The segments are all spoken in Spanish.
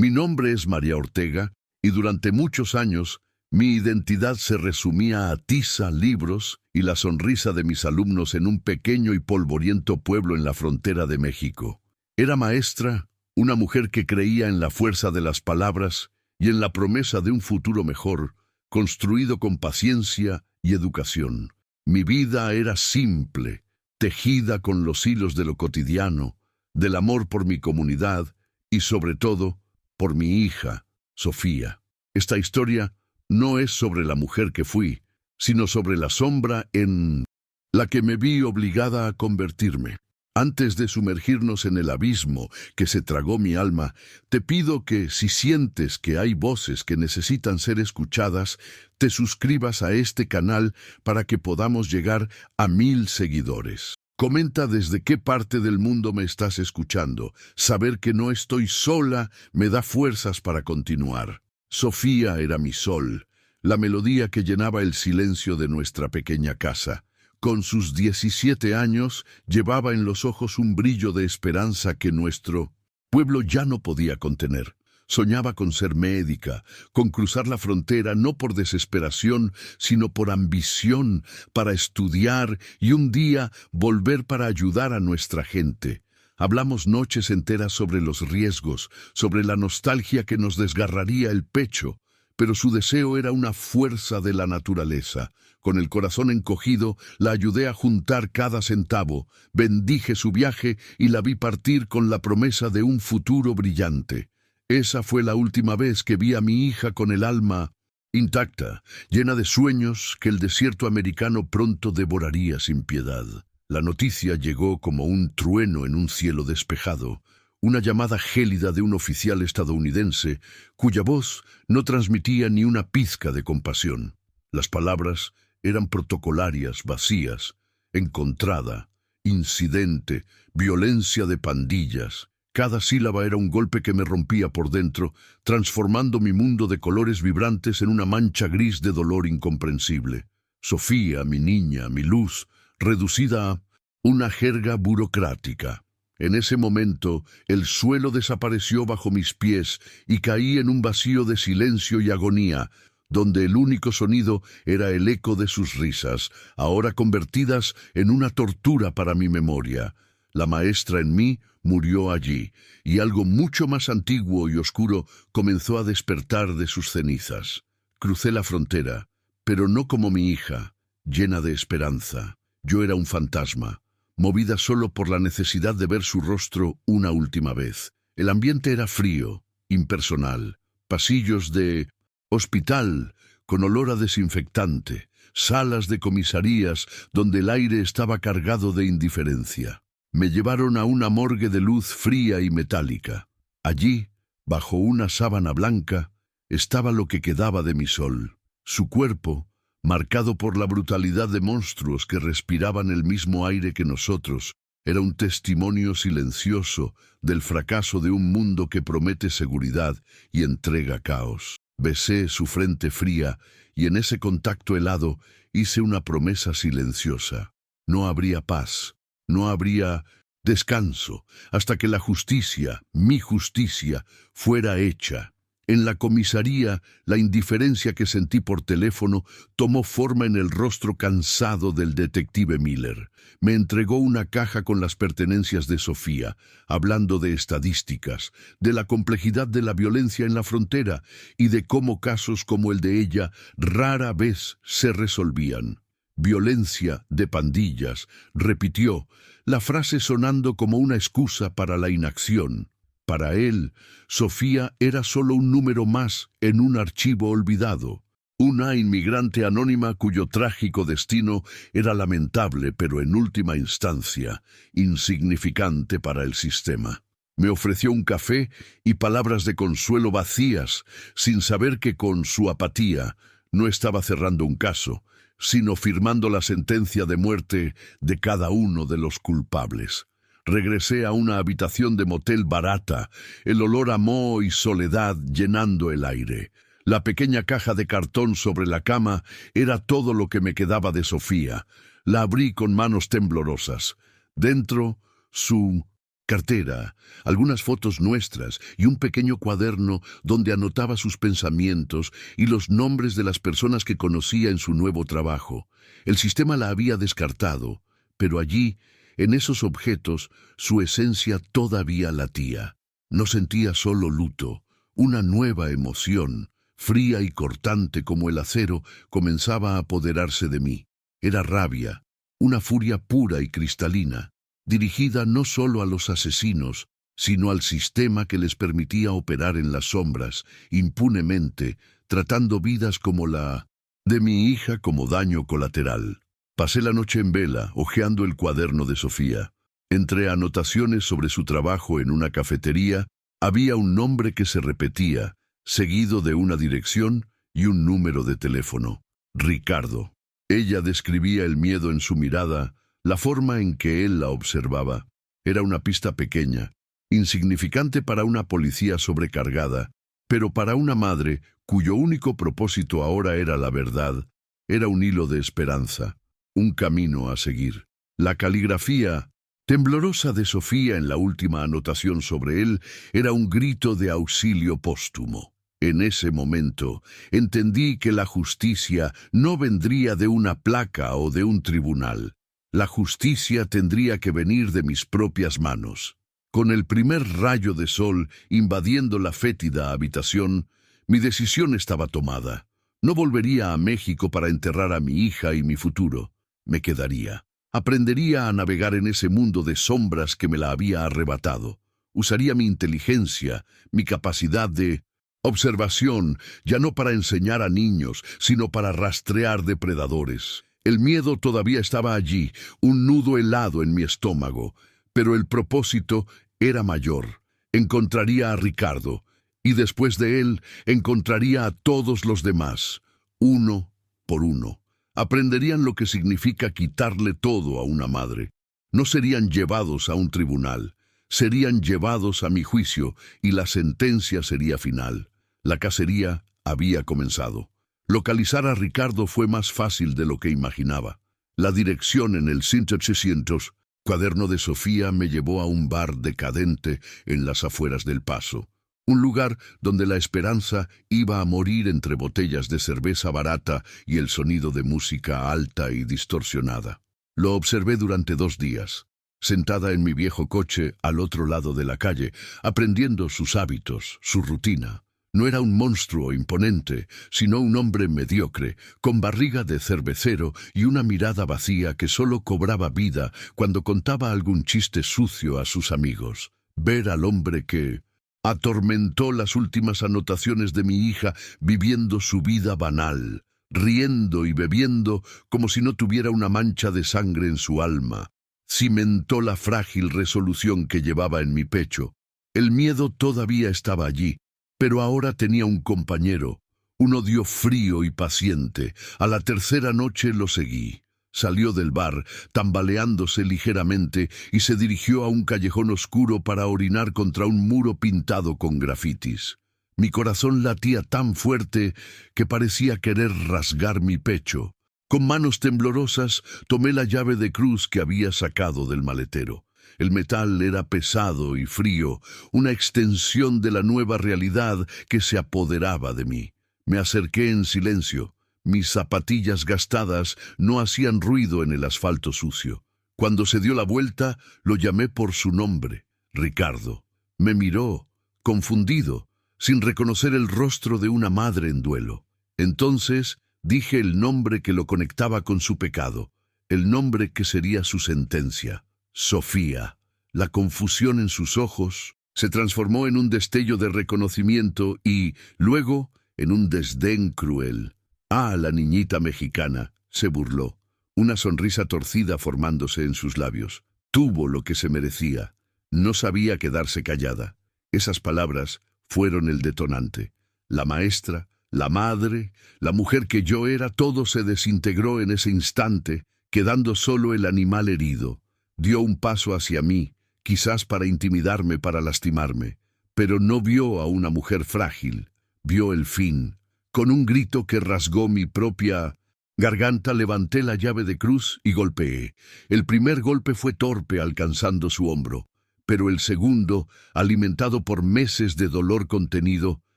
Mi nombre es María Ortega y durante muchos años mi identidad se resumía a tiza, libros y la sonrisa de mis alumnos en un pequeño y polvoriento pueblo en la frontera de México. Era maestra, una mujer que creía en la fuerza de las palabras y en la promesa de un futuro mejor, construido con paciencia y educación. Mi vida era simple, tejida con los hilos de lo cotidiano, del amor por mi comunidad y sobre todo por mi hija, Sofía. Esta historia no es sobre la mujer que fui, sino sobre la sombra en la que me vi obligada a convertirme. Antes de sumergirnos en el abismo que se tragó mi alma, te pido que, si sientes que hay voces que necesitan ser escuchadas, te suscribas a este canal para que podamos llegar a 1000 seguidores. Comenta desde qué parte del mundo me estás escuchando. Saber que no estoy sola me da fuerzas para continuar. Sofía era mi sol, la melodía que llenaba el silencio de nuestra pequeña casa. Con sus 17 años, llevaba en los ojos un brillo de esperanza que nuestro pueblo ya no podía contener. Soñaba con ser médica, con cruzar la frontera no por desesperación, sino por ambición, para estudiar y un día volver para ayudar a nuestra gente. Hablamos noches enteras sobre los riesgos, sobre la nostalgia que nos desgarraría el pecho, pero su deseo era una fuerza de la naturaleza. Con el corazón encogido, la ayudé a juntar cada centavo, bendije su viaje y la vi partir con la promesa de un futuro brillante. Esa fue la última vez que vi a mi hija con el alma intacta, llena de sueños que el desierto americano pronto devoraría sin piedad. La noticia llegó como un trueno en un cielo despejado, una llamada gélida de un oficial estadounidense cuya voz no transmitía ni una pizca de compasión. Las palabras eran protocolarias, vacías: encontrada, incidente, violencia de pandillas. Cada sílaba era un golpe que me rompía por dentro, transformando mi mundo de colores vibrantes en una mancha gris de dolor incomprensible. Sofía, mi niña, mi luz, reducida a una jerga burocrática. En ese momento, el suelo desapareció bajo mis pies y caí en un vacío de silencio y agonía, donde el único sonido era el eco de sus risas, ahora convertidas en una tortura para mi memoria. La maestra en mí murió allí, y algo mucho más antiguo y oscuro comenzó a despertar de sus cenizas. Crucé la frontera, pero no como mi hija, llena de esperanza. Yo era un fantasma, movida solo por la necesidad de ver su rostro una última vez. El ambiente era frío, impersonal, pasillos de hospital con olor a desinfectante, salas de comisarías donde el aire estaba cargado de indiferencia. Me llevaron a una morgue de luz fría y metálica. Allí, bajo una sábana blanca, estaba lo que quedaba de mi sol. Su cuerpo, marcado por la brutalidad de monstruos que respiraban el mismo aire que nosotros, era un testimonio silencioso del fracaso de un mundo que promete seguridad y entrega caos. Besé su frente fría y en ese contacto helado hice una promesa silenciosa. No habría paz, no habría descanso, hasta que la justicia, mi justicia, fuera hecha. En la comisaría, la indiferencia que sentí por teléfono tomó forma en el rostro cansado del detective Miller. Me entregó una caja con las pertenencias de Sofía, hablando de estadísticas, de la complejidad de la violencia en la frontera y de cómo casos como el de ella rara vez se resolvían. Violencia de pandillas, repitió, la frase sonando como una excusa para la inacción. Para él, Sofía era solo un número más en un archivo olvidado, una inmigrante anónima cuyo trágico destino era lamentable, pero en última instancia, insignificante para el sistema. Me ofreció un café y palabras de consuelo vacías, sin saber que con su apatía no estaba cerrando un caso, sino firmando la sentencia de muerte de cada uno de los culpables. Regresé a una habitación de motel barata, el olor a moho y soledad llenando el aire. La pequeña caja de cartón sobre la cama era todo lo que me quedaba de Sofía. La abrí con manos temblorosas. Dentro, su cartera, algunas fotos nuestras y un pequeño cuaderno donde anotaba sus pensamientos y los nombres de las personas que conocía en su nuevo trabajo. El sistema la había descartado, pero allí, en esos objetos, su esencia todavía latía. No sentía solo luto, una nueva emoción, fría y cortante como el acero, comenzaba a apoderarse de mí. Era rabia, una furia pura y cristalina, dirigida no solo a los asesinos, sino al sistema que les permitía operar en las sombras, impunemente, tratando vidas como la de mi hija como daño colateral. Pasé la noche en vela, hojeando el cuaderno de Sofía. Entre anotaciones sobre su trabajo en una cafetería, había un nombre que se repetía, seguido de una dirección y un número de teléfono. Ricardo. Ella describía el miedo en su mirada, la forma en que él la observaba. Era una pista pequeña, insignificante para una policía sobrecargada, pero para una madre cuyo único propósito ahora era la verdad, era un hilo de esperanza, un camino a seguir. La caligrafía temblorosa de Sofía en la última anotación sobre él era un grito de auxilio póstumo. En ese momento entendí que la justicia no vendría de una placa o de un tribunal. La justicia tendría que venir de mis propias manos. Con el primer rayo de sol invadiendo la fétida habitación, mi decisión estaba tomada. No volvería a México para enterrar a mi hija y mi futuro. Me quedaría. Aprendería a navegar en ese mundo de sombras que me la había arrebatado. Usaría mi inteligencia, mi capacidad de observación, ya no para enseñar a niños, sino para rastrear depredadores. El miedo todavía estaba allí, un nudo helado en mi estómago, pero el propósito era mayor. Encontraría a Ricardo, y después de él encontraría a todos los demás, uno por uno. Aprenderían lo que significa quitarle todo a una madre. No serían llevados a un tribunal, serían llevados a mi juicio y la sentencia sería final. La cacería había comenzado. Localizar a Ricardo fue más fácil de lo que imaginaba. La dirección en el 100-800, cuaderno de Sofía, me llevó a un bar decadente en las afueras del Paso. Un lugar donde la esperanza iba a morir entre botellas de cerveza barata y el sonido de música alta y distorsionada. Lo observé durante 2 días, sentada en mi viejo coche al otro lado de la calle, aprendiendo sus hábitos, su rutina. No era un monstruo imponente, sino un hombre mediocre, con barriga de cervecero y una mirada vacía que solo cobraba vida cuando contaba algún chiste sucio a sus amigos. Ver al hombre que atormentó las últimas anotaciones de mi hija viviendo su vida banal, riendo y bebiendo como si no tuviera una mancha de sangre en su alma. Cimentó la frágil resolución que llevaba en mi pecho. El miedo todavía estaba allí, pero ahora tenía un compañero, un odio frío y paciente. A la tercera noche lo seguí. Salió del bar, tambaleándose ligeramente, y se dirigió a un callejón oscuro para orinar contra un muro pintado con grafitis. Mi corazón latía tan fuerte que parecía querer rasgar mi pecho. Con manos temblorosas tomé la llave de cruz que había sacado del maletero. El metal era pesado y frío, una extensión de la nueva realidad que se apoderaba de mí. Me acerqué en silencio. Mis zapatillas gastadas no hacían ruido en el asfalto sucio. Cuando se dio la vuelta, lo llamé por su nombre, Ricardo. Me miró, confundido, sin reconocer el rostro de una madre en duelo. Entonces dije el nombre que lo conectaba con su pecado, el nombre que sería su sentencia, Sofía. La confusión en sus ojos se transformó en un destello de reconocimiento y, luego, en un desdén cruel. «Ah, la niñita mexicana», se burló, una sonrisa torcida formándose en sus labios. Tuvo lo que se merecía. No sabía quedarse callada. Esas palabras fueron el detonante. La maestra, la madre, la mujer que yo era, todo se desintegró en ese instante, quedando solo el animal herido. Dio un paso hacia mí, quizás para intimidarme, para lastimarme, pero no vio a una mujer frágil, vio el fin. Con un grito que rasgó mi propia garganta, levanté la llave de cruz y golpeé. El primer golpe fue torpe, alcanzando su hombro, pero el segundo, alimentado por meses de dolor contenido,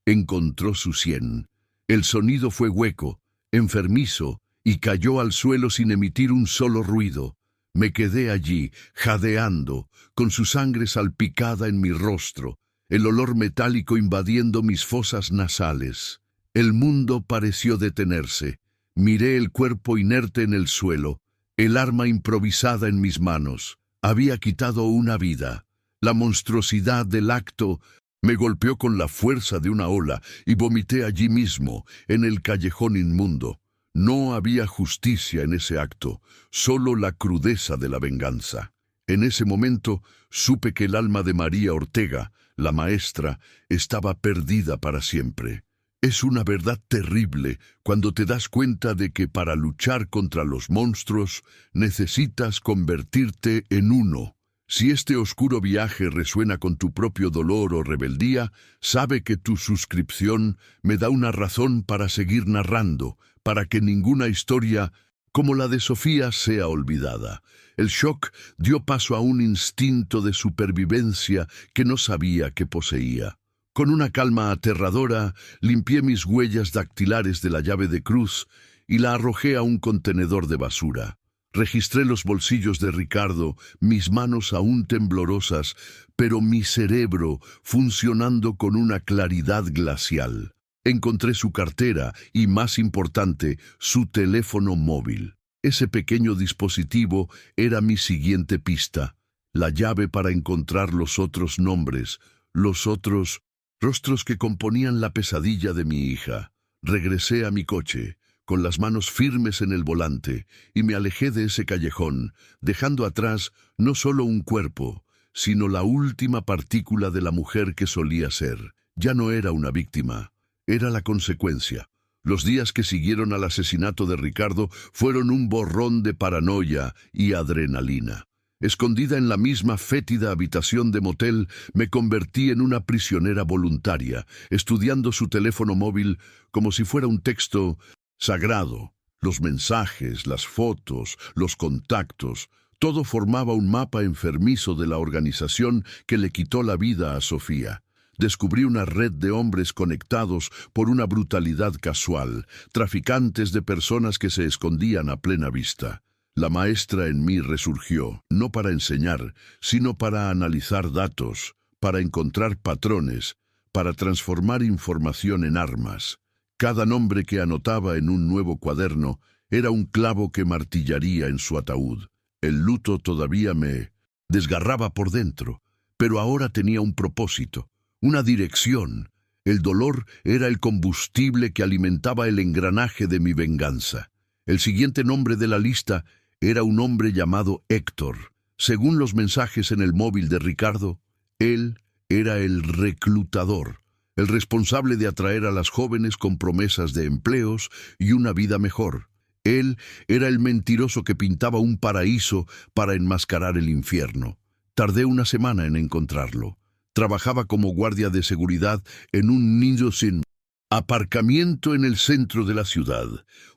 encontró su sien. El sonido fue hueco, enfermizo, y cayó al suelo sin emitir un solo ruido. Me quedé allí, jadeando, con su sangre salpicada en mi rostro, el olor metálico invadiendo mis fosas nasales. El mundo pareció detenerse. Miré el cuerpo inerte en el suelo, el arma improvisada en mis manos. Había quitado una vida. La monstruosidad del acto me golpeó con la fuerza de una ola y vomité allí mismo, en el callejón inmundo. No había justicia en ese acto, solo la crudeza de la venganza. En ese momento supe que el alma de María Ortega, la maestra, estaba perdida para siempre. Es una verdad terrible cuando te das cuenta de que para luchar contra los monstruos necesitas convertirte en uno. Si este oscuro viaje resuena con tu propio dolor o rebeldía, sabe que tu suscripción me da una razón para seguir narrando, para que ninguna historia como la de Sofía sea olvidada. El shock dio paso a un instinto de supervivencia que no sabía que poseía. Con una calma aterradora, limpié mis huellas dactilares de la llave de cruz y la arrojé a un contenedor de basura. Registré los bolsillos de Ricardo, mis manos aún temblorosas, pero mi cerebro funcionando con una claridad glacial. Encontré su cartera y, más importante, su teléfono móvil. Ese pequeño dispositivo era mi siguiente pista, la llave para encontrar los otros nombres, los otros rostros que componían la pesadilla de mi hija. Regresé a mi coche, con las manos firmes en el volante, y me alejé de ese callejón, dejando atrás no solo un cuerpo, sino la última partícula de la mujer que solía ser. Ya no era una víctima, era la consecuencia. Los días que siguieron al asesinato de Ricardo fueron un borrón de paranoia y adrenalina. Escondida en la misma fétida habitación de motel, me convertí en una prisionera voluntaria, estudiando su teléfono móvil como si fuera un texto sagrado. Los mensajes, las fotos, los contactos, todo formaba un mapa enfermizo de la organización que le quitó la vida a Sofía. Descubrí una red de hombres conectados por una brutalidad casual, traficantes de personas que se escondían a plena vista. La maestra en mí resurgió, no para enseñar, sino para analizar datos, para encontrar patrones, para transformar información en armas. Cada nombre que anotaba en un nuevo cuaderno era un clavo que martillaría en su ataúd. El luto todavía me desgarraba por dentro, pero ahora tenía un propósito, una dirección. El dolor era el combustible que alimentaba el engranaje de mi venganza. El siguiente nombre de la lista era un hombre llamado Héctor. Según los mensajes en el móvil de Ricardo, él era el reclutador, el responsable de atraer a las jóvenes con promesas de empleos y una vida mejor. Él era el mentiroso que pintaba un paraíso para enmascarar el infierno. Tardé una semana en encontrarlo. Trabajaba como guardia de seguridad en un nido sin aparcamiento en el centro de la ciudad,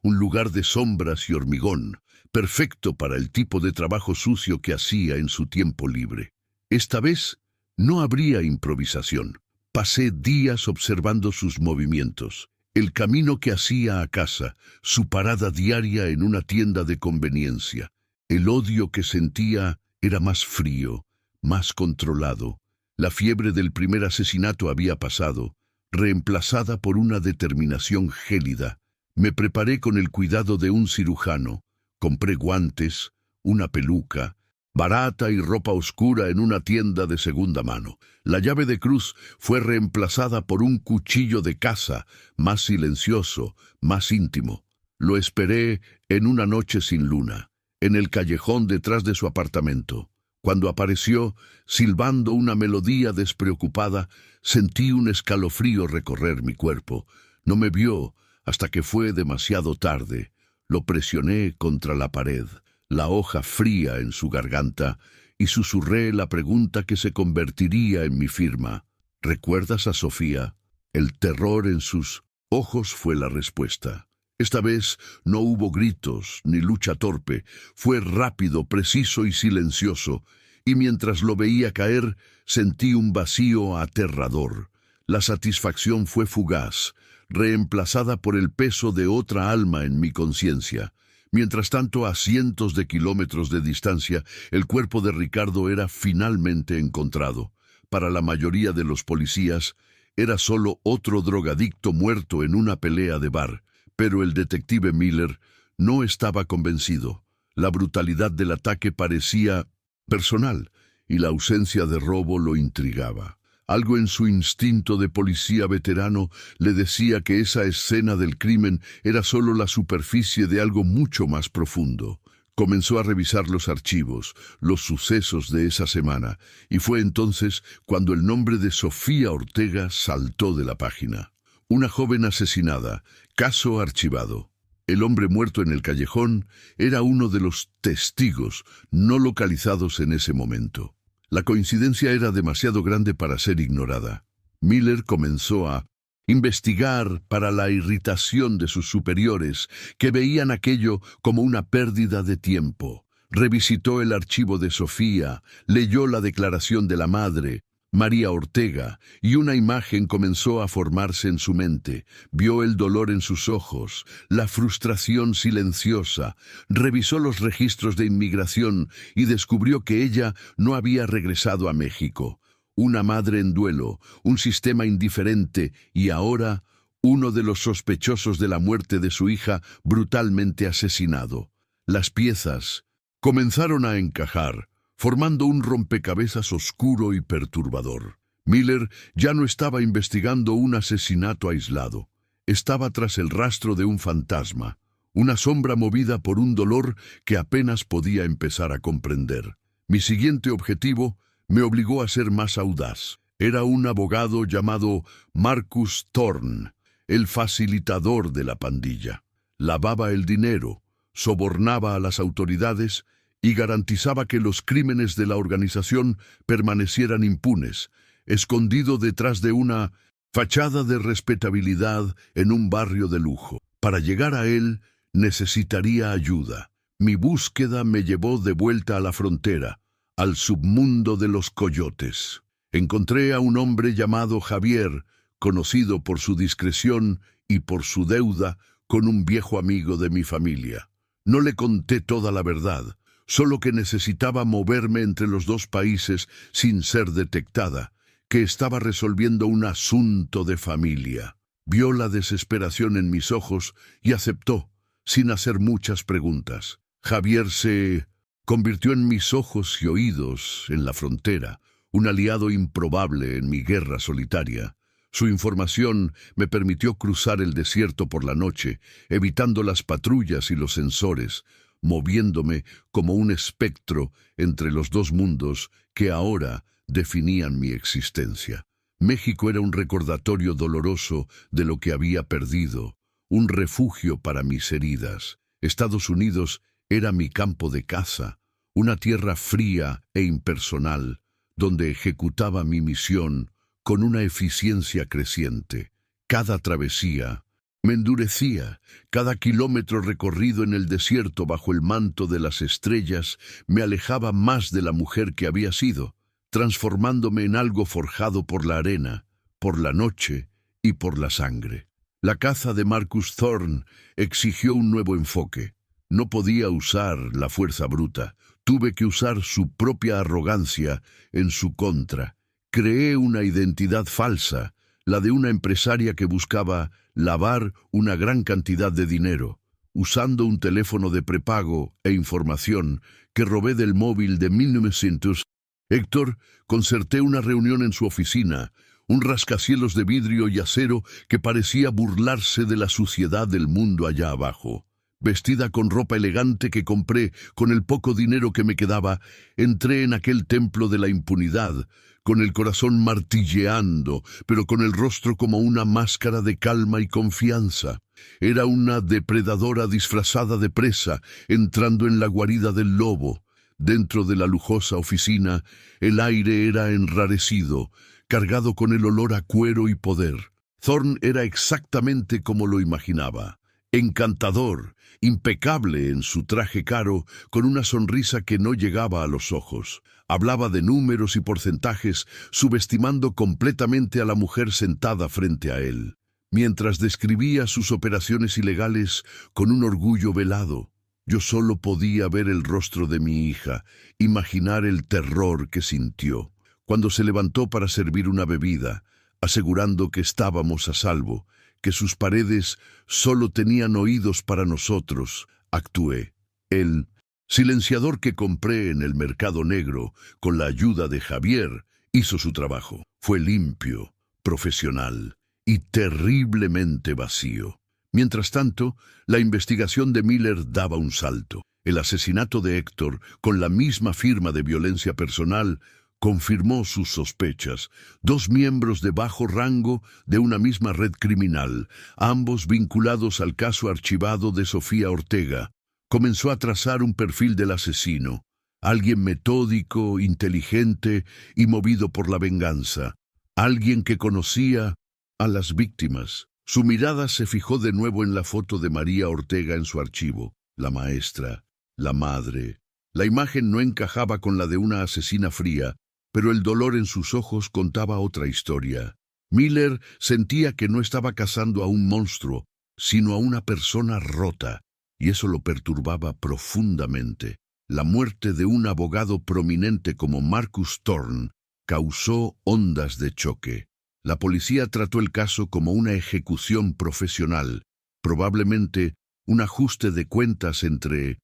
un lugar de sombras y hormigón, perfecto para el tipo de trabajo sucio que hacía en su tiempo libre. Esta vez no habría improvisación. Pasé días observando sus movimientos, el camino que hacía a casa, su parada diaria en una tienda de conveniencia. El odio que sentía era más frío, más controlado. La fiebre del primer asesinato había pasado, reemplazada por una determinación gélida. Me preparé con el cuidado de un cirujano. Compré guantes, una peluca, barata y ropa oscura en una tienda de segunda mano. La llave de cruz fue reemplazada por un cuchillo de caza, más silencioso, más íntimo. Lo esperé en una noche sin luna, en el callejón detrás de su apartamento. Cuando apareció, silbando una melodía despreocupada, sentí un escalofrío recorrer mi cuerpo. No me vio hasta que fue demasiado tarde. Lo presioné contra la pared, la hoja fría en su garganta, y susurré la pregunta que se convertiría en mi firma. ¿Recuerdas a Sofía? El terror en sus ojos fue la respuesta. Esta vez no hubo gritos ni lucha torpe. Fue rápido, preciso y silencioso, y mientras lo veía caer, sentí un vacío aterrador. La satisfacción fue fugaz, reemplazada por el peso de otra alma en mi conciencia. Mientras tanto, a cientos de kilómetros de distancia, el cuerpo de Ricardo era finalmente encontrado. Para la mayoría de los policías, era solo otro drogadicto muerto en una pelea de bar, pero el detective Miller no estaba convencido. La brutalidad del ataque parecía personal, y la ausencia de robo lo intrigaba. Algo en su instinto de policía veterano le decía que esa escena del crimen era solo la superficie de algo mucho más profundo. Comenzó a revisar los archivos, los sucesos de esa semana, y fue entonces cuando el nombre de Sofía Ortega saltó de la página. Una joven asesinada, caso archivado. El hombre muerto en el callejón era uno de los testigos no localizados en ese momento. La coincidencia era demasiado grande para ser ignorada. Miller comenzó a investigar para la irritación de sus superiores, que veían aquello como una pérdida de tiempo. Revisitó el archivo de Sofía, leyó la declaración de la madre, María Ortega, y una imagen comenzó a formarse en su mente. Vio el dolor en sus ojos, la frustración silenciosa, revisó los registros de inmigración y descubrió que ella no había regresado a México. Una madre en duelo, un sistema indiferente y ahora uno de los sospechosos de la muerte de su hija brutalmente asesinado. Las piezas comenzaron a encajar, formando un rompecabezas oscuro y perturbador. Miller ya no estaba investigando un asesinato aislado. Estaba tras el rastro de un fantasma, una sombra movida por un dolor que apenas podía empezar a comprender. Mi siguiente objetivo me obligó a ser más audaz. Era un abogado llamado Marcus Thorne, el facilitador de la pandilla. Lavaba el dinero, sobornaba a las autoridades y garantizaba que los crímenes de la organización permanecieran impunes, escondido detrás de una fachada de respetabilidad en un barrio de lujo. Para llegar a él, necesitaría ayuda. Mi búsqueda me llevó de vuelta a la frontera, al submundo de los coyotes. Encontré a un hombre llamado Javier, conocido por su discreción y por su deuda con un viejo amigo de mi familia. No le conté toda la verdad, solo que necesitaba moverme entre los dos países sin ser detectada, que estaba resolviendo un asunto de familia. Vio la desesperación en mis ojos y aceptó, sin hacer muchas preguntas. Javier se convirtió en mis ojos y oídos en la frontera, un aliado improbable en mi guerra solitaria. Su información me permitió cruzar el desierto por la noche, evitando las patrullas y los sensores, moviéndome como un espectro entre los dos mundos que ahora definían mi existencia. México era un recordatorio doloroso de lo que había perdido, un refugio para mis heridas. Estados Unidos era mi campo de caza, una tierra fría e impersonal, donde ejecutaba mi misión con una eficiencia creciente. Cada travesía me endurecía, cada kilómetro recorrido en el desierto bajo el manto de las estrellas me alejaba más de la mujer que había sido, transformándome en algo forjado por la arena, por la noche y por la sangre. La caza de Marcus Thorne exigió un nuevo enfoque. No podía usar la fuerza bruta, tuve que usar su propia arrogancia en su contra. Creé una identidad falsa, la de una empresaria que buscaba lavar una gran cantidad de dinero, usando un teléfono de prepago e información que robé del móvil de 1900. Héctor, concerté una reunión en su oficina, un rascacielos de vidrio y acero que parecía burlarse de la suciedad del mundo allá abajo. Vestida con ropa elegante que compré con el poco dinero que me quedaba, entré en aquel templo de la impunidad, con el corazón martilleando, pero con el rostro como una máscara de calma y confianza. Era una depredadora disfrazada de presa, entrando en la guarida del lobo. Dentro de la lujosa oficina, el aire era enrarecido, cargado con el olor a cuero y poder. Thorne era exactamente como lo imaginaba. encantador, impecable en su traje caro, con una sonrisa que no llegaba a los ojos. Hablaba de números y porcentajes, subestimando completamente a la mujer sentada frente a él, mientras describía sus operaciones ilegales con un orgullo velado. Yo solo podía ver el rostro de mi hija, imaginar el terror que sintió cuando se levantó para servir una bebida, asegurando que estábamos a salvo, que sus paredes solo tenían oídos para nosotros. Actué. El silenciador que compré en el mercado negro, con la ayuda de Javier, hizo su trabajo. Fue limpio, profesional y terriblemente vacío. Mientras tanto, la investigación de Miller daba un salto. El asesinato de Héctor, con la misma firma de violencia personal, confirmó sus sospechas. 2 miembros de bajo rango de una misma red criminal, ambos vinculados al caso archivado de Sofía Ortega. Comenzó a trazar un perfil del asesino, alguien metódico, inteligente y movido por la venganza, alguien que conocía a las víctimas. Su mirada se fijó de nuevo en la foto de María Ortega en su archivo, la maestra, la madre. La imagen no encajaba con la de una asesina fría, pero el dolor en sus ojos contaba otra historia. Miller sentía que no estaba cazando a un monstruo, sino a una persona rota, y eso lo perturbaba profundamente. La muerte de un abogado prominente como Marcus Thorne causó ondas de choque. La policía trató el caso como una ejecución profesional, probablemente un ajuste de cuentas entre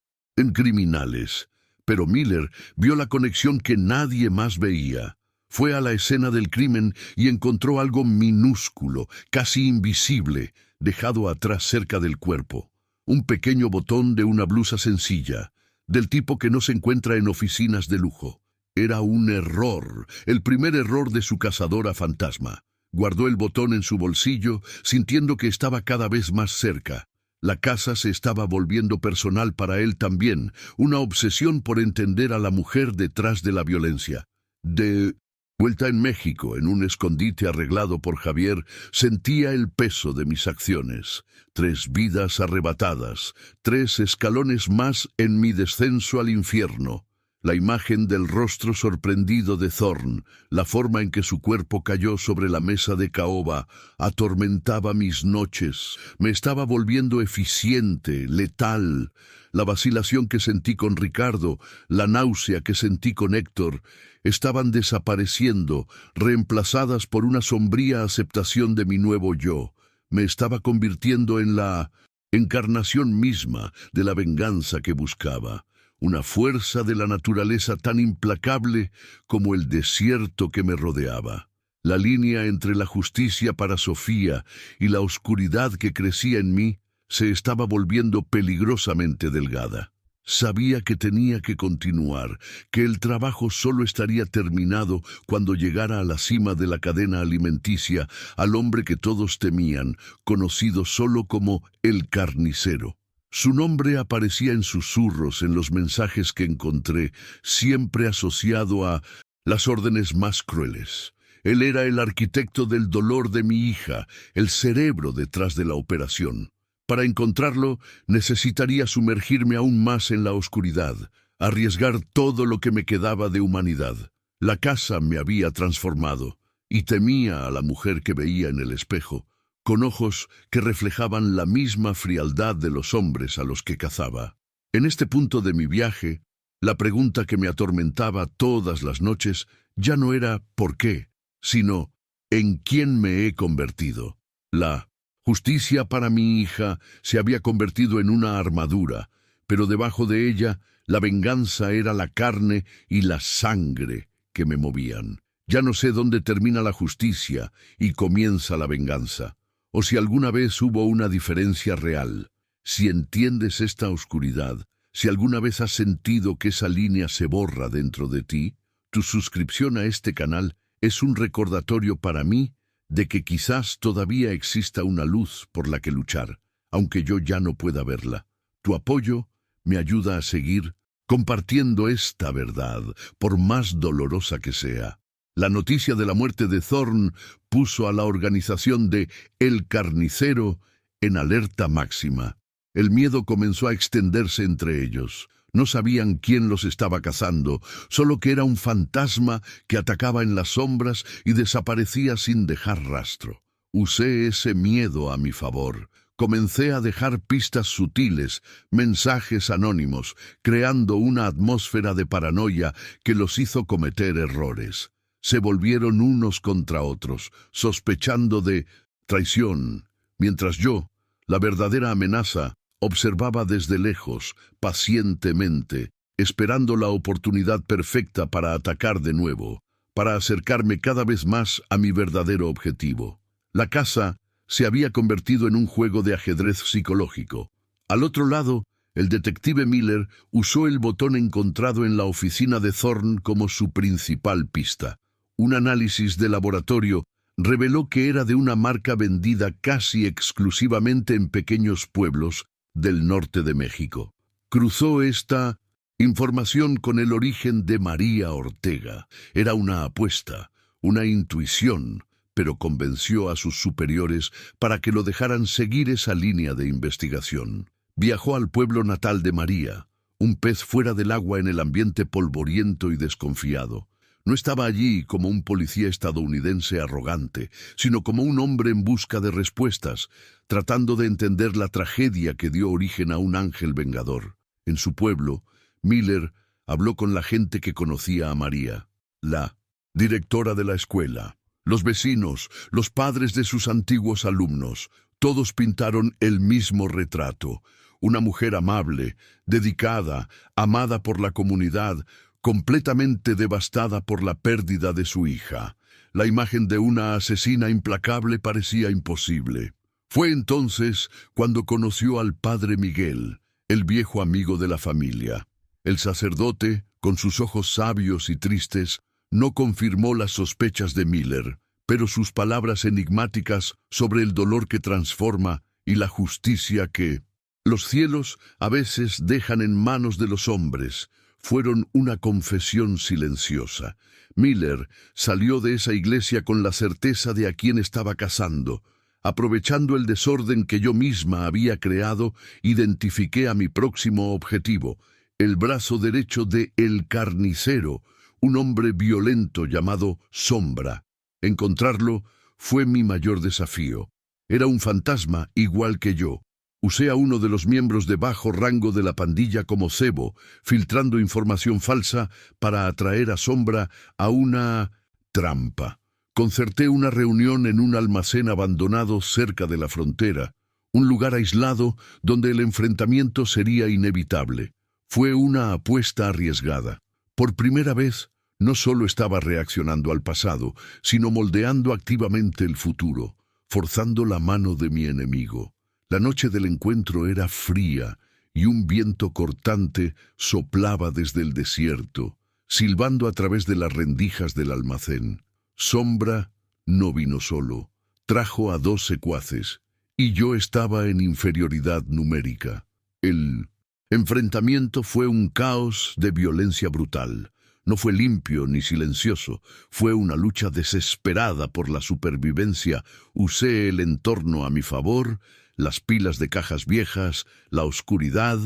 criminales. Pero Miller vio la conexión que nadie más veía. Fue a la escena del crimen y encontró algo minúsculo, casi invisible, dejado atrás cerca del cuerpo. Un pequeño botón de una blusa sencilla, del tipo que no se encuentra en oficinas de lujo. Era un error, el primer error de su cazadora fantasma. Guardó el botón en su bolsillo, sintiendo que estaba cada vez más cerca. La casa se estaba volviendo personal para él también, una obsesión por entender a la mujer detrás de la violencia. De vuelta en México, en un escondite arreglado por Javier, sentía el peso de mis acciones. 3 vidas arrebatadas, 3 escalones más en mi descenso al infierno. La imagen del rostro sorprendido de Thorne, la forma en que su cuerpo cayó sobre la mesa de caoba, atormentaba mis noches. Me estaba volviendo eficiente, letal. La vacilación que sentí con Ricardo, la náusea que sentí con Héctor, estaban desapareciendo, reemplazadas por una sombría aceptación de mi nuevo yo. Me estaba convirtiendo en la encarnación misma de la venganza que buscaba. Una fuerza de la naturaleza tan implacable como el desierto que me rodeaba. La línea entre la justicia para Sofía y la oscuridad que crecía en mí se estaba volviendo peligrosamente delgada. Sabía que tenía que continuar, que el trabajo solo estaría terminado cuando llegara a la cima de la cadena alimenticia, al hombre que todos temían, conocido solo como el carnicero. Su nombre aparecía en susurros en los mensajes que encontré, siempre asociado a las órdenes más crueles. Él era el arquitecto del dolor de mi hija, el cerebro detrás de la operación. Para encontrarlo, necesitaría sumergirme aún más en la oscuridad, arriesgar todo lo que me quedaba de humanidad. La casa me había transformado, y temía a la mujer que veía en el espejo, con ojos que reflejaban la misma frialdad de los hombres a los que cazaba. En este punto de mi viaje, la pregunta que me atormentaba todas las noches ya no era ¿por qué?, sino ¿en quién me he convertido? La justicia para mi hija se había convertido en una armadura, pero debajo de ella la venganza era la carne y la sangre que me movían. Ya no sé dónde termina la justicia y comienza la venganza. O si alguna vez hubo una diferencia real. Si entiendes esta oscuridad, si alguna vez has sentido que esa línea se borra dentro de ti, tu suscripción a este canal es un recordatorio para mí de que quizás todavía exista una luz por la que luchar, aunque yo ya no pueda verla. Tu apoyo me ayuda a seguir compartiendo esta verdad, por más dolorosa que sea. La noticia de la muerte de Thorne puso a la organización de El Carnicero en alerta máxima. El miedo comenzó a extenderse entre ellos. No sabían quién los estaba cazando, solo que era un fantasma que atacaba en las sombras y desaparecía sin dejar rastro. Usé ese miedo a mi favor. Comencé a dejar pistas sutiles, mensajes anónimos, creando una atmósfera de paranoia que los hizo cometer errores. Se volvieron unos contra otros, sospechando de traición, mientras yo, la verdadera amenaza, observaba desde lejos, pacientemente, esperando la oportunidad perfecta para atacar de nuevo, para acercarme cada vez más a mi verdadero objetivo. La caza se había convertido en un juego de ajedrez psicológico. Al otro lado, el detective Miller usó el botón encontrado en la oficina de Thorne como su principal pista. Un análisis de laboratorio reveló que era de una marca vendida casi exclusivamente en pequeños pueblos del norte de México. Cruzó esta información con el origen de María Ortega. Era una apuesta, una intuición, pero convenció a sus superiores para que lo dejaran seguir esa línea de investigación. Viajó al pueblo natal de María, un pez fuera del agua en el ambiente polvoriento y desconfiado. No estaba allí como un policía estadounidense arrogante, sino como un hombre en busca de respuestas, tratando de entender la tragedia que dio origen a un ángel vengador. En su pueblo, Miller habló con la gente que conocía a María, la directora de la escuela, los vecinos, los padres de sus antiguos alumnos. Todos pintaron el mismo retrato: una mujer amable, dedicada, amada por la comunidad, completamente devastada por la pérdida de su hija. La imagen de una asesina implacable parecía imposible. Fue entonces cuando conoció al padre Miguel, el viejo amigo de la familia. El sacerdote, con sus ojos sabios y tristes, no confirmó las sospechas de Miller, pero sus palabras enigmáticas sobre el dolor que transforma y la justicia que los cielos a veces dejan en manos de los hombres fueron una confesión silenciosa. Miller salió de esa iglesia con la certeza de a quién estaba cazando. Aprovechando el desorden que yo misma había creado, identifiqué a mi próximo objetivo, el brazo derecho de El Carnicero, un hombre violento llamado Sombra. Encontrarlo fue mi mayor desafío. Era un fantasma igual que yo. Usé a uno de los miembros de bajo rango de la pandilla como cebo, filtrando información falsa para atraer a Sombra a una trampa. Concerté una reunión en un almacén abandonado cerca de la frontera, un lugar aislado donde el enfrentamiento sería inevitable. Fue una apuesta arriesgada. Por primera vez, no solo estaba reaccionando al pasado, sino moldeando activamente el futuro, forzando la mano de mi enemigo. La noche del encuentro era fría y un viento cortante soplaba desde el desierto, silbando a través de las rendijas del almacén. Sombra no vino solo, trajo a 2 secuaces, y yo estaba en inferioridad numérica. El enfrentamiento fue un caos de violencia brutal. No fue limpio ni silencioso, fue una lucha desesperada por la supervivencia. Usé el entorno a mi favor, las pilas de cajas viejas, la oscuridad.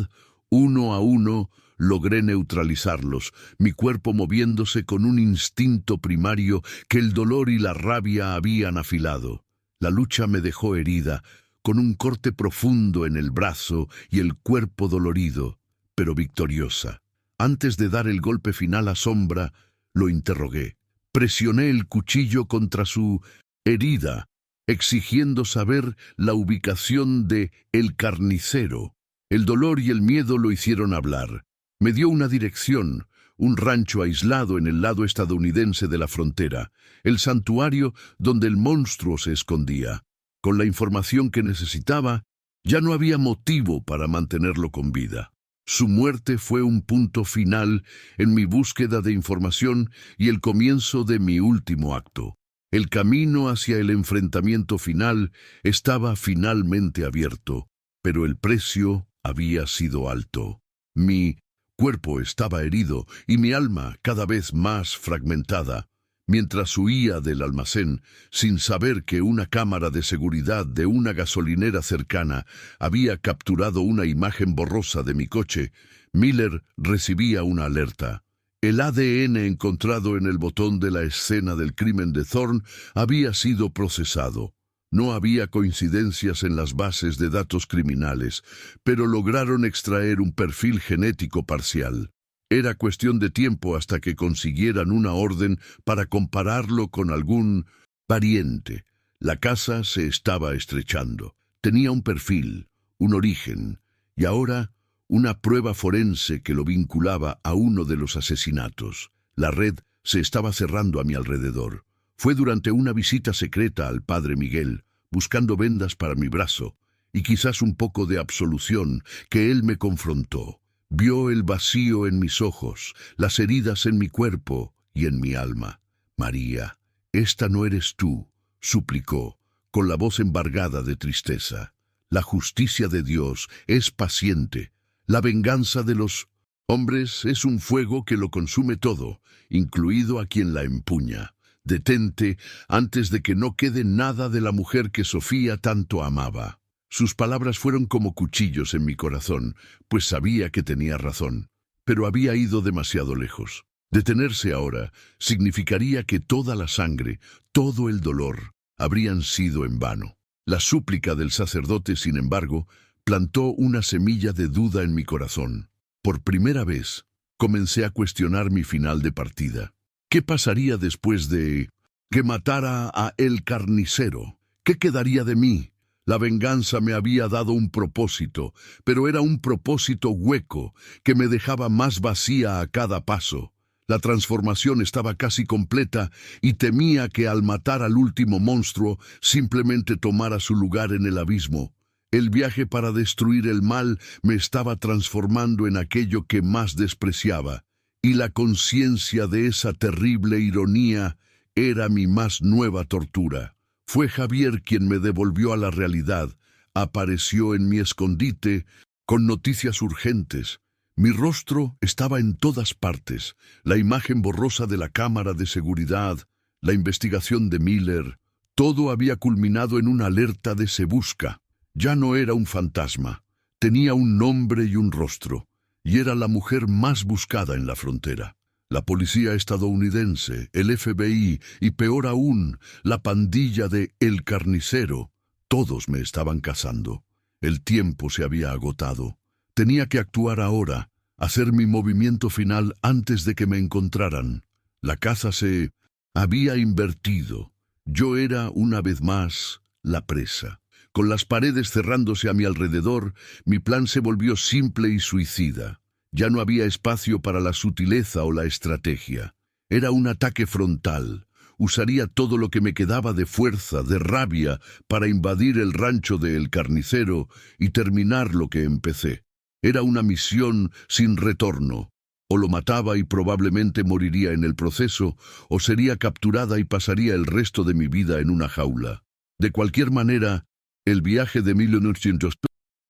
Uno a uno logré neutralizarlos, mi cuerpo moviéndose con un instinto primario que el dolor y la rabia habían afilado. La lucha me dejó herida, con un corte profundo en el brazo y el cuerpo dolorido, pero victoriosa. Antes de dar el golpe final a Sombra, lo interrogué. Presioné el cuchillo contra su herida, exigiendo saber la ubicación de El Carnicero. El dolor y el miedo lo hicieron hablar. Me dio una dirección, un rancho aislado en el lado estadounidense de la frontera, el santuario donde el monstruo se escondía. Con la información que necesitaba, ya no había motivo para mantenerlo con vida. Su muerte fue un punto final en mi búsqueda de información y el comienzo de mi último acto. El camino hacia el enfrentamiento final estaba finalmente abierto, pero el precio había sido alto. Mi cuerpo estaba herido y mi alma cada vez más fragmentada. mientras huía del almacén, sin saber que una cámara de seguridad de una gasolinera cercana había capturado una imagen borrosa de mi coche, Miller recibía una alerta. El ADN encontrado en el botón de la escena del crimen de Thorne había sido procesado. No había coincidencias en las bases de datos criminales, pero lograron extraer un perfil genético parcial. Era cuestión de tiempo hasta que consiguieran una orden para compararlo con algún pariente. La casa se estaba estrechando. Tenía un perfil, un origen, y ahora una prueba forense que lo vinculaba a uno de los asesinatos. La red se estaba cerrando a mi alrededor. Fue durante una visita secreta al padre Miguel, buscando vendas para mi brazo, y quizás un poco de absolución, que él me confrontó. Vio el vacío en mis ojos, las heridas en mi cuerpo y en mi alma. María, esta no eres tú, suplicó, con la voz embargada de tristeza. La justicia de Dios es paciente. La venganza de los hombres es un fuego que lo consume todo, incluido a quien la empuña. Detente antes de que no quede nada de la mujer que Sofía tanto amaba. Sus palabras fueron como cuchillos en mi corazón, pues sabía que tenía razón, pero había ido demasiado lejos. Detenerse ahora significaría que toda la sangre, todo el dolor, habrían sido en vano. La súplica del sacerdote, sin embargo, plantó una semilla de duda en mi corazón. Por primera vez, comencé a cuestionar mi final de partida. ¿Qué pasaría después de que matara a el carnicero? ¿Qué quedaría de mí? La venganza me había dado un propósito, pero era un propósito hueco que me dejaba más vacía a cada paso. La transformación estaba casi completa y temía que al matar al último monstruo simplemente tomara su lugar en el abismo. El viaje para destruir el mal me estaba transformando en aquello que más despreciaba, y la conciencia de esa terrible ironía era mi más nueva tortura. Fue Javier quien me devolvió a la realidad. Apareció en mi escondite con noticias urgentes. Mi rostro estaba en todas partes. La imagen borrosa de la cámara de seguridad, la investigación de Miller. Todo había culminado en una alerta de se busca. Ya no era un fantasma. Tenía un nombre y un rostro. Y era la mujer más buscada en la frontera. La policía estadounidense, el FBI y, peor aún, la pandilla de El Carnicero, todos me estaban cazando. El tiempo se había agotado. Tenía que actuar ahora, hacer mi movimiento final antes de que me encontraran. La caza se había invertido. Yo era, una vez más, la presa. Con las paredes cerrándose a mi alrededor, mi plan se volvió simple y suicida. Ya no había espacio para la sutileza o la estrategia. Era un ataque frontal. Usaría todo lo que me quedaba de fuerza, de rabia, para invadir el rancho de El Carnicero y terminar lo que empecé. Era una misión sin retorno. O lo mataba y probablemente moriría en el proceso, o sería capturada y pasaría el resto de mi vida en una jaula. De cualquier manera, el viaje de 1900.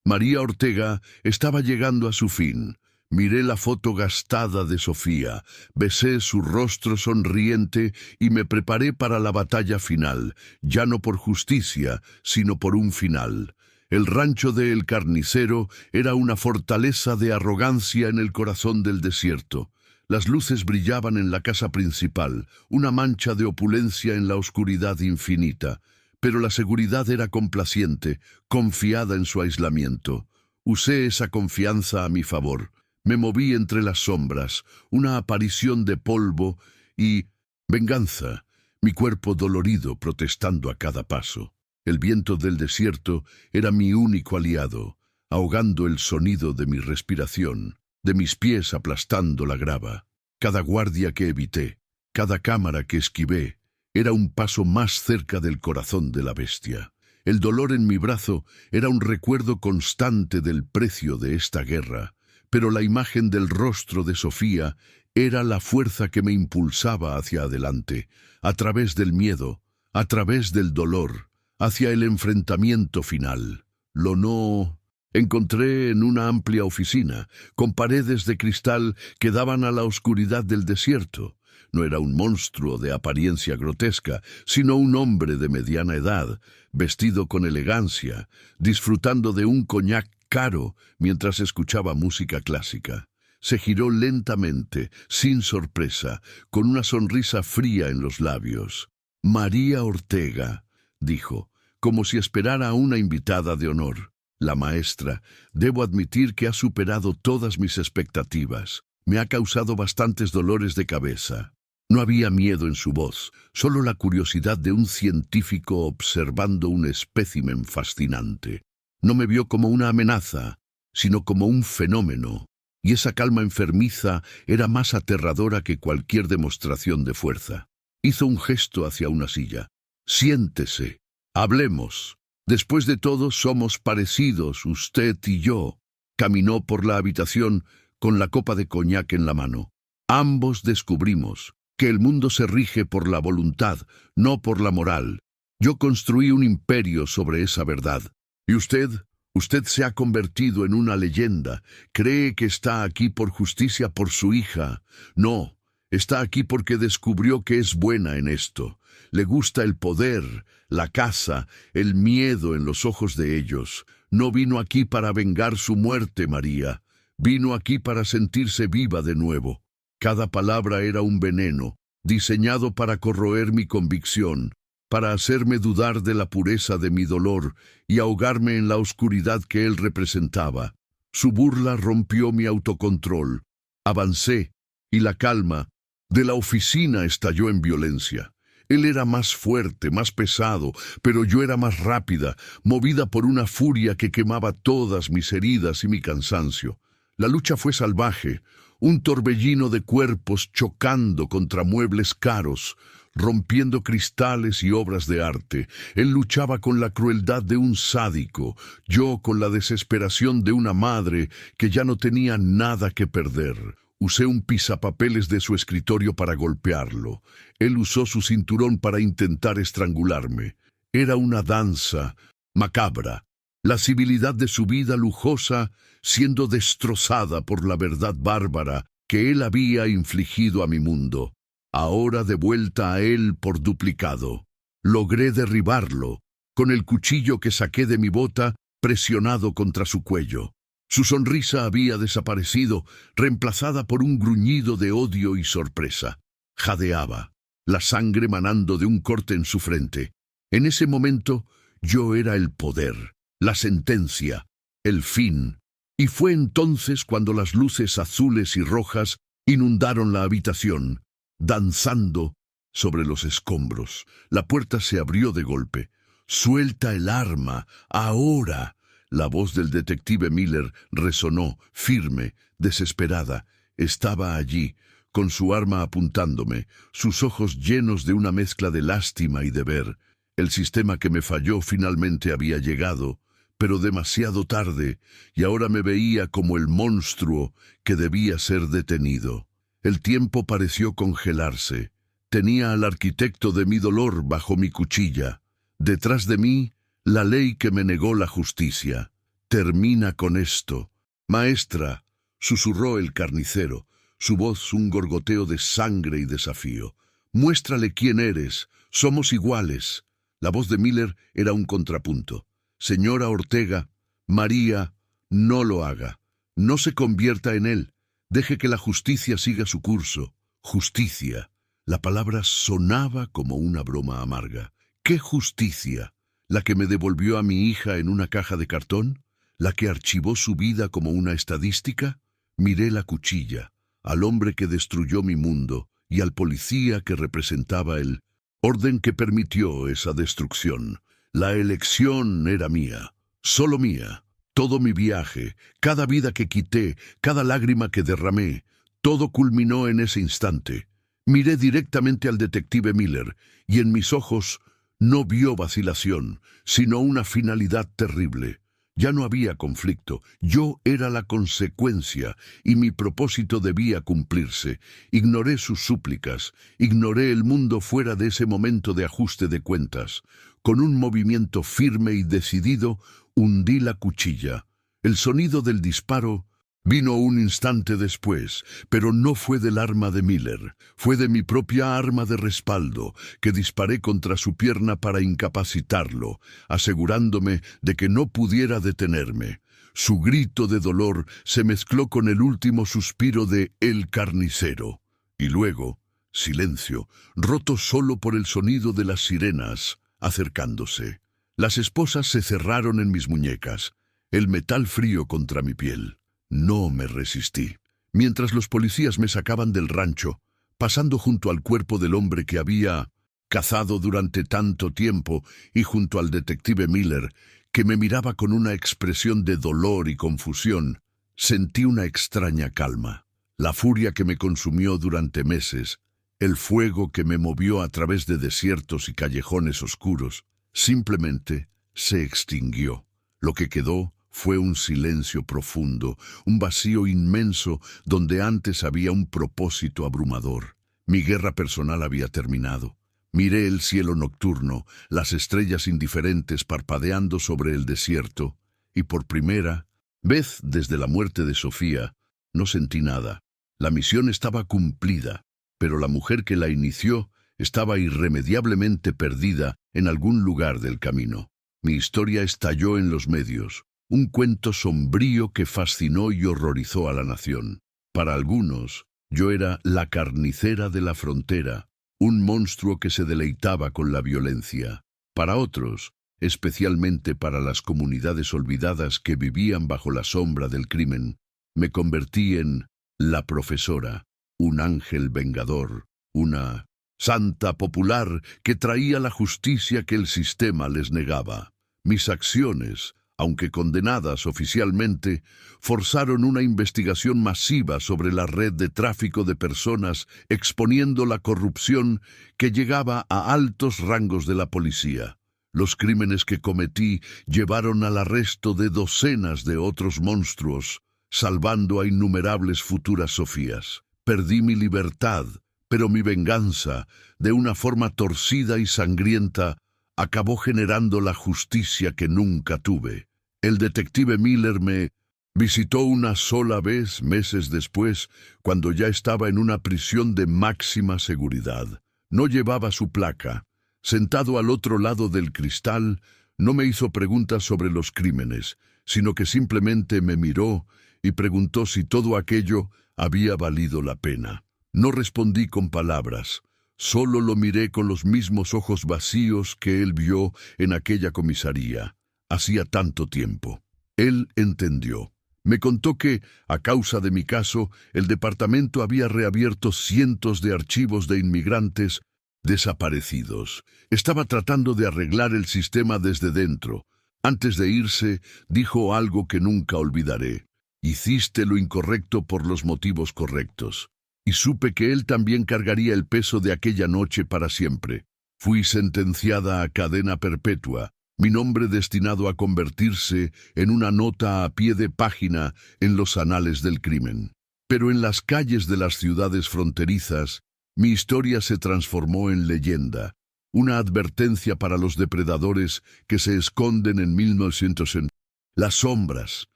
María Ortega estaba llegando a su fin. Miré la foto gastada de Sofía, besé su rostro sonriente y me preparé para la batalla final, ya no por justicia, sino por un final. El rancho de El Carnicero era una fortaleza de arrogancia en el corazón del desierto. Las luces brillaban en la casa principal, una mancha de opulencia en la oscuridad infinita, pero la seguridad era complaciente, confiada en su aislamiento. Usé esa confianza a mi favor. Me moví entre las sombras, una aparición de polvo y venganza, mi cuerpo dolorido protestando a cada paso. El viento del desierto era mi único aliado, ahogando el sonido de mi respiración, de mis pies aplastando la grava. Cada guardia que evité, cada cámara que esquivé, era un paso más cerca del corazón de la bestia. El dolor en mi brazo era un recuerdo constante del precio de esta guerra, pero la imagen del rostro de Sofía era la fuerza que me impulsaba hacia adelante, a través del miedo, a través del dolor, hacia el enfrentamiento final. Lo no encontré en una amplia oficina, con paredes de cristal que daban a la oscuridad del desierto. No era un monstruo de apariencia grotesca, sino un hombre de mediana edad, vestido con elegancia, disfrutando de un coñac caro mientras escuchaba música clásica. Se giró lentamente, sin sorpresa, con una sonrisa fría en los labios. María Ortega, dijo, como si esperara a una invitada de honor. La maestra, debo admitir que ha superado todas mis expectativas. Me ha causado bastantes dolores de cabeza. No había miedo en su voz, solo la curiosidad de un científico observando un espécimen fascinante. No me vio como una amenaza, sino como un fenómeno. Y esa calma enfermiza era más aterradora que cualquier demostración de fuerza. Hizo un gesto hacia una silla. Siéntese. Hablemos. Después de todo, somos parecidos, usted y yo. Caminó por la habitación con la copa de coñac en la mano. Ambos descubrimos que el mundo se rige por la voluntad, no por la moral. Yo construí un imperio sobre esa verdad. ¿Y usted? Usted se ha convertido en una leyenda. Cree que está aquí por justicia por su hija. No, está aquí porque descubrió que es buena en esto. Le gusta el poder, la caza, el miedo en los ojos de ellos. No vino aquí para vengar su muerte, María. Vino aquí para sentirse viva de nuevo. Cada palabra era un veneno, diseñado para corroer mi convicción, para hacerme dudar de la pureza de mi dolor y ahogarme en la oscuridad que él representaba. Su burla rompió mi autocontrol. Avancé, y la calma de la oficina estalló en violencia. Él era más fuerte, más pesado, pero yo era más rápida, movida por una furia que quemaba todas mis heridas y mi cansancio. La lucha fue salvaje, un torbellino de cuerpos chocando contra muebles caros, rompiendo cristales y obras de arte. Él luchaba con la crueldad de un sádico, yo con la desesperación de una madre que ya no tenía nada que perder. Usé un pisapapeles de su escritorio para golpearlo. Él usó su cinturón para intentar estrangularme. Era una danza macabra, la civilidad de su vida lujosa siendo destrozada por la verdad bárbara que él había infligido a mi mundo. Ahora de vuelta a él por duplicado. Logré derribarlo, con el cuchillo que saqué de mi bota presionado contra su cuello. Su sonrisa había desaparecido, reemplazada por un gruñido de odio y sorpresa. Jadeaba, la sangre manando de un corte en su frente. En ese momento, yo era el poder, la sentencia, el fin. Y fue entonces cuando las luces azules y rojas inundaron la habitación, danzando sobre los escombros. La puerta se abrió de golpe. «Suelta el arma, ahora». La voz del detective Miller resonó, firme, desesperada. Estaba allí, con su arma apuntándome, sus ojos llenos de una mezcla de lástima y deber. El sistema que me falló finalmente había llegado, pero demasiado tarde, y ahora me veía como el monstruo que debía ser detenido. El tiempo pareció congelarse. Tenía al arquitecto de mi dolor bajo mi cuchilla. Detrás de mí, la ley que me negó la justicia. Termina con esto. Maestra, susurró el carnicero, su voz un gorgoteo de sangre y desafío. Muéstrale quién eres. Somos iguales. La voz de Miller era un contrapunto. Señora Ortega, María, no lo haga. No se convierta en él. Deje que la justicia siga su curso. Justicia. La palabra sonaba como una broma amarga. ¿Qué justicia? ¿La que me devolvió a mi hija en una caja de cartón? ¿La que archivó su vida como una estadística? Miré la cuchilla, al hombre que destruyó mi mundo y al policía que representaba el orden que permitió esa destrucción. La elección era mía, solo mía. Todo mi viaje, cada vida que quité, cada lágrima que derramé, todo culminó en ese instante. Miré directamente al detective Miller y en mis ojos no vio vacilación, sino una finalidad terrible. Ya no había conflicto, yo era la consecuencia y mi propósito debía cumplirse. Ignoré sus súplicas, ignoré el mundo fuera de ese momento de ajuste de cuentas. Con un movimiento firme y decidido, hundí la cuchilla. El sonido del disparo Vino un instante después, pero no fue del arma de Miller, fue de mi propia arma de respaldo, que disparé contra su pierna para incapacitarlo, asegurándome de que no pudiera detenerme. Su grito de dolor se mezcló con el último suspiro de El carnicero. Y luego, silencio, roto solo por el sonido de las sirenas, acercándose. Las esposas se cerraron en mis muñecas, el metal frío contra mi piel. No me resistí. Mientras los policías me sacaban del rancho, pasando junto al cuerpo del hombre que había cazado durante tanto tiempo y junto al detective Miller, que me miraba con una expresión de dolor y confusión, sentí una extraña calma. La furia que me consumió durante meses, el fuego que me movió a través de desiertos y callejones oscuros, simplemente se extinguió. Lo que quedó fue un silencio profundo, un vacío inmenso donde antes había un propósito abrumador. Mi guerra personal había terminado. Miré el cielo nocturno, las estrellas indiferentes parpadeando sobre el desierto, y por primera vez desde la muerte de Sofía, no sentí nada. La misión estaba cumplida, pero la mujer que la inició estaba irremediablemente perdida en algún lugar del camino. Mi historia estalló en los medios, un cuento sombrío que fascinó y horrorizó a la nación. Para algunos, yo era la carnicera de la frontera, un monstruo que se deleitaba con la violencia. Para otros, especialmente para las comunidades olvidadas que vivían bajo la sombra del crimen, me convertí en la profesora, un ángel vengador, una santa popular que traía la justicia que el sistema les negaba. Mis acciones, aunque condenadas oficialmente, forzaron una investigación masiva sobre la red de tráfico de personas, exponiendo la corrupción que llegaba a altos rangos de la policía. Los crímenes que cometí llevaron al arresto de docenas de otros monstruos, salvando a innumerables futuras Sofías. Perdí mi libertad, pero mi venganza, de una forma torcida y sangrienta, acabó generando la justicia que nunca tuve. El detective Miller me visitó una sola vez meses después, cuando ya estaba en una prisión de máxima seguridad. No llevaba su placa. Sentado al otro lado del cristal, no me hizo preguntas sobre los crímenes, sino que simplemente me miró y preguntó si todo aquello había valido la pena. No respondí con palabras. Solo lo miré con los mismos ojos vacíos que él vio en aquella comisaría. Hacía tanto tiempo. Él entendió. Me contó que, a causa de mi caso, el departamento había reabierto cientos de archivos de inmigrantes desaparecidos. Estaba tratando de arreglar el sistema desde dentro. Antes de irse, dijo algo que nunca olvidaré. Hiciste lo incorrecto por los motivos correctos. Y supe que él también cargaría el peso de aquella noche para siempre. Fui sentenciada a cadena perpetua, mi nombre destinado a convertirse en una nota a pie de página en los anales del crimen. Pero en las calles de las ciudades fronterizas, mi historia se transformó en leyenda, una advertencia para los depredadores que se esconden en 1900 en las sombras.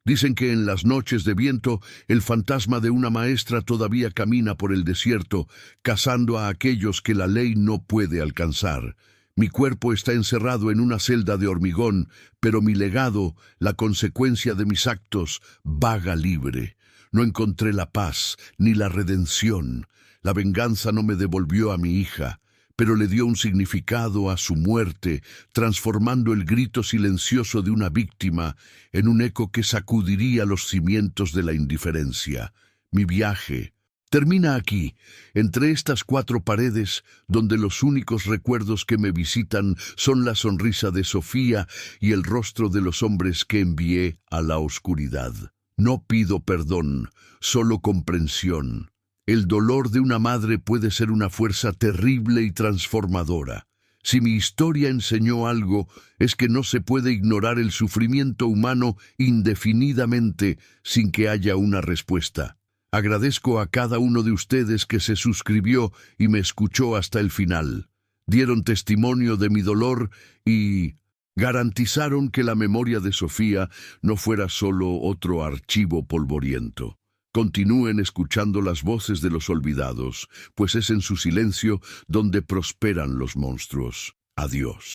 Dicen que en las noches de viento el fantasma de una maestra todavía camina por el desierto, cazando a aquellos que la ley no puede alcanzar. Mi cuerpo está encerrado en una celda de hormigón, pero mi legado, la consecuencia de mis actos, vaga libre. No encontré la paz ni la redención. La venganza no me devolvió a mi hija, pero le dio un significado a su muerte, transformando el grito silencioso de una víctima en un eco que sacudiría los cimientos de la indiferencia. Mi viaje termina aquí, entre estas cuatro paredes, donde los únicos recuerdos que me visitan son la sonrisa de Sofía y el rostro de los hombres que envié a la oscuridad. No pido perdón, solo comprensión. El dolor de una madre puede ser una fuerza terrible y transformadora. Si mi historia enseñó algo, es que no se puede ignorar el sufrimiento humano indefinidamente sin que haya una respuesta. Agradezco a cada uno de ustedes que se suscribió y me escuchó hasta el final. Dieron testimonio de mi dolor y Garantizaron que la memoria de Sofía no fuera solo otro archivo polvoriento. Continúen escuchando las voces de los olvidados, pues es en su silencio donde prosperan los monstruos. Adiós.